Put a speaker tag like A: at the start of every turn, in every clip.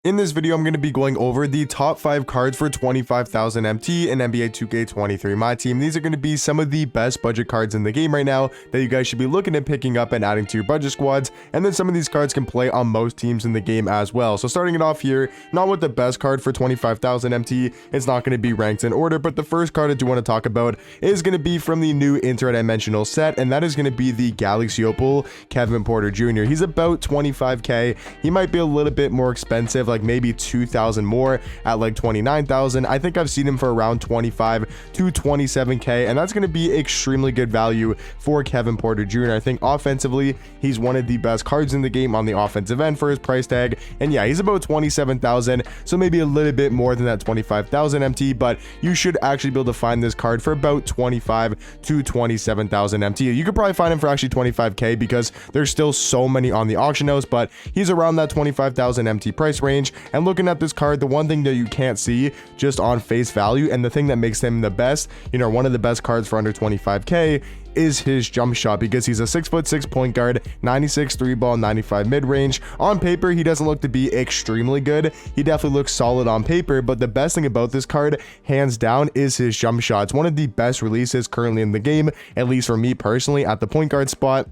A: In this video, I'm going to be going over the top 5 cards for 25,000 MT in NBA 2K23 Myteam. These are going to be some of the best budget cards in the game right now that you guys should be looking at picking up and adding to your budget squads. And then some of these cards can play on most teams in the game as well. So starting it off here, not with the best card for 25,000 MT. It's not going to be ranked in order, but the first card I do want to talk about is going to be from the new interdimensional set, and that is going to be the Galaxy Opal Kevin Porter Jr. He's about 25k. He might be a little bit more expensive, like maybe 2,000 more at like 29,000. I think I've seen him for around 25 to 27k, and that's going to be extremely good value for Kevin Porter Jr. I think offensively, he's one of the best cards in the game on the offensive end for his price tag. And yeah, he's about 27,000, so maybe a little bit more than that 25,000 MT, but you should actually be able to find this card for about 25 to 27,000 MT. You could probably find him for actually 25k because there's still so many on the auction house, but he's around that 25,000 MT price range. And looking at this card, the one thing that you can't see just on face value, and the thing that makes him the best, one of the best cards for under 25k, is his jump shot, because he's a 6'6" point guard, 96 3 ball, 95 mid-range. On paper, he doesn't look to be extremely good. He definitely looks solid on paper, but the best thing about this card, hands down, is his jump shot. It's one of the best releases currently in the game, at least for me personally, at the point guard spot.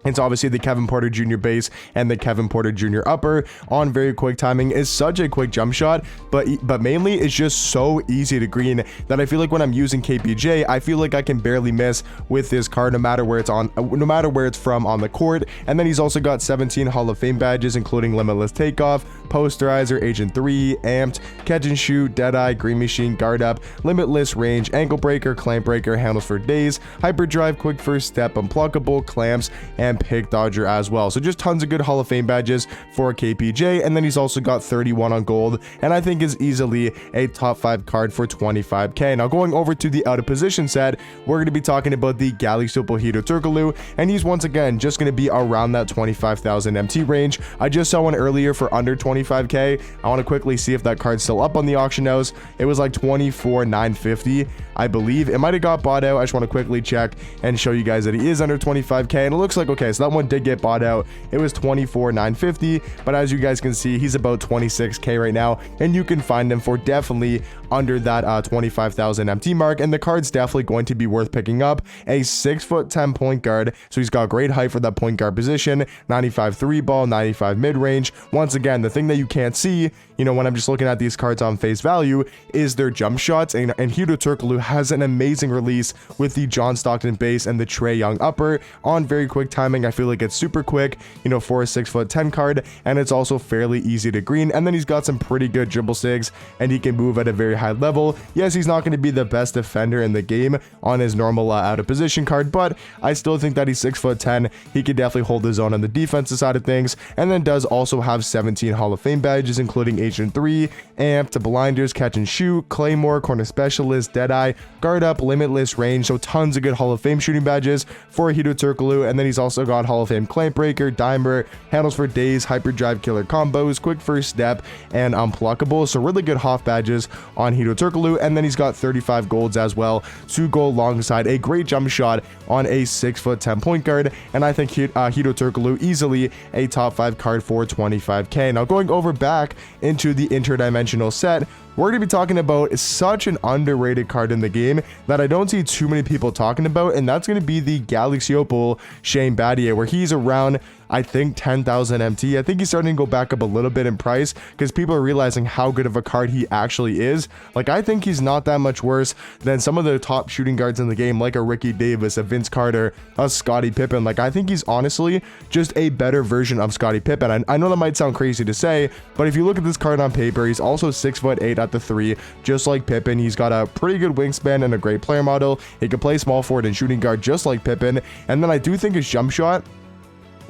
A: It's obviously the Kevin Porter Jr. base and the Kevin Porter Jr. upper on very quick timing. Is such a quick jump shot, but mainly it's just so easy to green that I feel like when I'm using KPJ, I feel like I can barely miss with this card, no matter where it's from on the court. And then he's also got 17 Hall of Fame badges, including Limitless Takeoff, Posterizer, Agent 3, Amped, Catch and Shoot, Deadeye, Green Machine, Guard Up, Limitless Range, Ankle Breaker, Clamp Breaker, Handles for Days, Hyperdrive, Quick First Step, Unpluckable, Clamps, and Pick Dodger as well. So just tons of good Hall of Fame badges for KPJ. And then he's also got 31 on gold, and I think is easily a top 5 card for 25k. Now going over to the out of position set, we're going to be talking about the Galaxy Opal Hiro Turkulu, and he's once again just going to be around that 25,000 MT range. I just saw one earlier for under 25k. I want to quickly see if that card's still up on the auction house. It was like 24,950, I believe. It might have got bought out. I just want to quickly check and show you guys that he is under 25k, and it looks like, okay, so that one did get bought out. It was 24,950, but as you guys can see, he's about 26k right now, and you can find him for definitely under that 25,000 MT mark. And the card's definitely going to be worth picking up. A 6'10" point guard, so he's got great height for that point guard position, 95 3 ball, 95 mid-range. Once again, the thing that you can't see, when I'm just looking at these cards on face value, is their jump shots. And Hiro Turkulu has an amazing release with the John Stockton base and the Trae Young upper on very quick timing. I feel like it's super quick, for a 6'10" card, and it's also fairly easy to green. And then he's got some pretty good dribble sigs, and he can move at a very high level. Yes, he's not going to be the best defender in the game on his normal out of position card, but I still think that he's 6'10". He could definitely hold his own on the defensive side of things, and then does also have 17 Hall of Fame badges, including Agent 3, Amped, Blinders, Catch and Shoot, Claymore, Corner Specialist, Deadeye, Guard Up, Limitless Range. So tons of good Hall of Fame shooting badges for Hiro Turkulu. And then he's also got Hall of Fame Clamp Breaker, Dimer, Handles for Days, Hyperdrive Killer Combos, Quick First Step, and Unpluckable. So really good Hoff badges on Hiro Turkulu. And then he's got 35 golds as well to go alongside a great jump shot on a 6'10" point guard. And I think Hiro Turkulu easily a top 5 card for 25k. Now going over back into the interdimensional set, we're going to be talking about such an underrated card in the game that I don't see too many people talking about, and that's going to be the Galaxy Opal Shane Battier, where he's around, I think, 10,000 MT. I think he's starting to go back up a little bit in price because people are realizing how good of a card he actually is. Like, I think he's not that much worse than some of the top shooting guards in the game, like a Ricky Davis, a Vince Carter, a Scottie Pippen. Like, I think he's honestly just a better version of Scottie Pippen. I know that might sound crazy to say, but if you look at this card on paper, he's also 6'8" at the 3, just like Pippen. He's got a pretty good wingspan and a great player model. He can play small forward and shooting guard just like Pippen. And then I do think his jump shot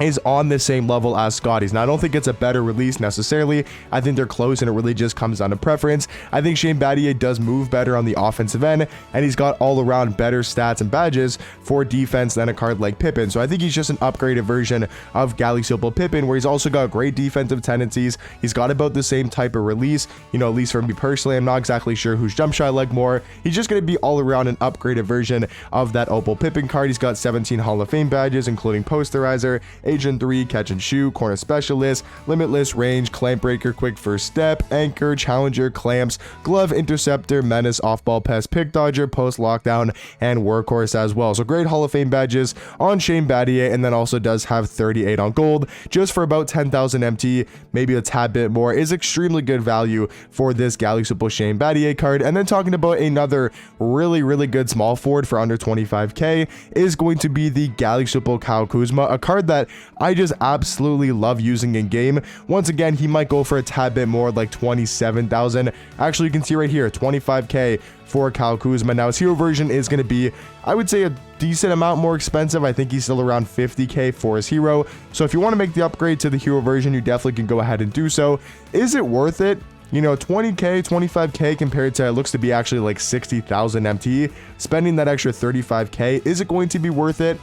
A: is on the same level as Scotty's. Now, I don't think it's a better release necessarily. I think they're close, and it really just comes down to preference. I think Shane Battier does move better on the offensive end, and he's got all around better stats and badges for defense than a card like Pippen. So I think he's just an upgraded version of Galaxy Opal Pippen, where he's also got great defensive tendencies. He's got about the same type of release, at least for me personally. I'm not exactly sure whose jump shot I like more. He's just going to be all around an upgraded version of that Opal Pippen card. He's got 17 Hall of Fame badges, including Posterizer, Agent 3, catch and shoot, corner specialist, limitless range, clamp breaker, quick first step, anchor, challenger, clamps, glove, interceptor, menace, off-ball pest, pick dodger, post lockdown, and workhorse as well. So great Hall of Fame badges on Shane Battier, and then also does have 38 on gold, just for about 10,000 MT, maybe a tad bit more, is extremely good value for this Galaxy Football Shane Battier card. And then talking about another really good small forward for under 25k is going to be the Galaxy Football Kuzma, a card that I just absolutely love using in game. Once again, he might go for a tad bit more, like 27,000. Actually, you can see right here, 25k for Kuzma. Now his hero version is going to be, I would say, a decent amount more expensive. I think he's still around 50k for his hero. So if you want to make the upgrade to the hero version, you definitely can go ahead and do so. Is it worth it? You know, 20k, 25k compared to, it looks to be actually like 60,000 MT. Spending that extra 35k, is it going to be worth it?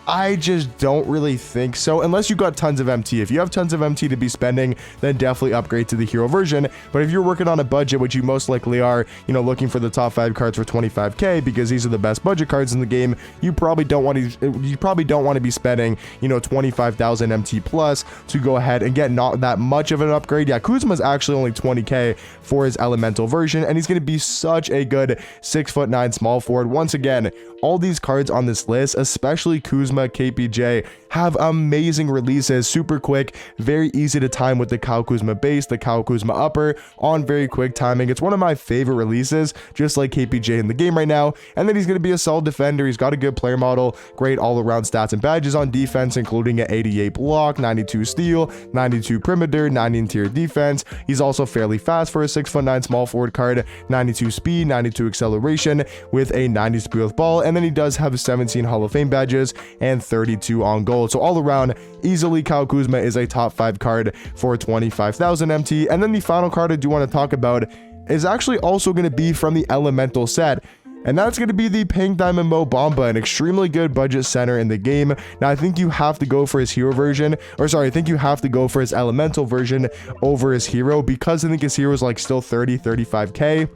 A: I just don't really think so, unless you got tons of MT. If you have tons of MT to be spending, then definitely upgrade to the hero version. But if you're working on a budget, which you most likely are, you know, looking for the top 5 cards for 25k because these are the best budget cards in the game, you probably don't want to be spending, you know, 25,000 MT plus to go ahead and get not that much of an upgrade. Yeah, Kuzma's actually only 20k for his elemental version, and he's going to be such a good 6'9" small forward. Once again, all these cards on this list, especially Kuzma, KPJ, have amazing releases, super quick, very easy to time with the Kuzma base, the Kuzma upper, on very quick timing. It's one of my favorite releases, just like KPJ in the game right now. And then he's going to be a solid defender. He's got a good player model, great all-around stats and badges on defense, including an 88 block, 92 steal, 92 perimeter, 90 interior defense. He's also fairly fast for a 6'9" small forward card, 92 speed, 92 acceleration with a 90 speed with ball. And then he does have 17 Hall of Fame badges and 32 on gold. So all around, easily Kuzma is a top 5 card for 25,000 MT. And then the final card I do want to talk about is actually also going to be from the elemental set, and that's going to be the Pink Diamond Mo Bamba, an extremely good budget center in the game. Now, I think you have to go for his hero version, or sorry, I think you have to go for his elemental version over his hero, because I think his hero is like still 35k.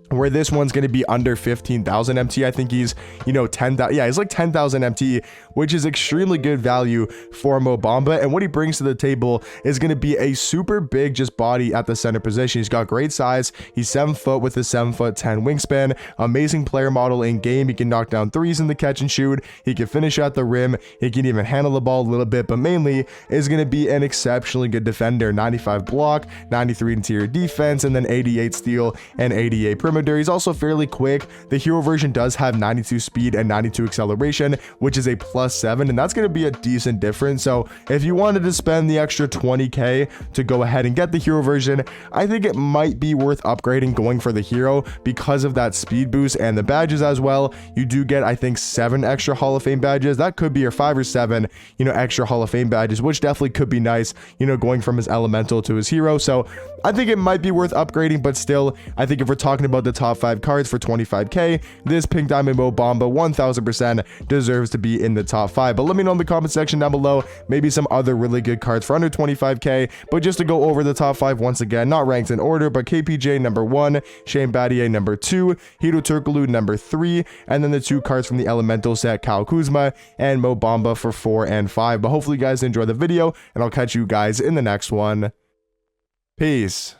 A: Where this one's going to be under 15,000 MT. I think he's, you know, 10,000. Yeah, he's like 10,000 MT, which is extremely good value for Mo Bamba. And what he brings to the table is going to be a super big just body at the center position. He's got great size. He's 7 foot with a 7'10" wingspan. Amazing player model in game. He can knock down threes in the catch and shoot. He can finish at the rim. He can even handle the ball a little bit, but mainly is going to be an exceptionally good defender. 95 block, 93 interior defense, and then 88 steal and 88 perimeter. He's also fairly quick. The hero version does have 92 speed and 92 acceleration, which is a +7, and that's going to be a decent difference. So if you wanted to spend the extra 20k to go ahead and get the hero version, I think it might be worth upgrading, going for the hero, because of that speed boost and the badges as well. You do get, I think, 7 extra Hall of Fame badges. That could be your 5 or 7, you know, extra Hall of Fame badges, which definitely could be nice, you know, going from his elemental to his hero. So I think it might be worth upgrading, but still, I think if we're talking about the top 5 cards for 25k, this Pink Diamond Mo Bamba 1000% deserves to be in the top 5. But let me know in the comment section down below maybe some other really good cards for under 25k. But just to go over the top 5 once again, not ranked in order, but KPJ number 1, Shane Battier number 2, Hiro Turkulu number 3, and then the 2 cards from the elemental set, Kuzma and Mo Bamba for 4 and 5. But hopefully you guys enjoy the video, and I'll catch you guys in the next one. Peace.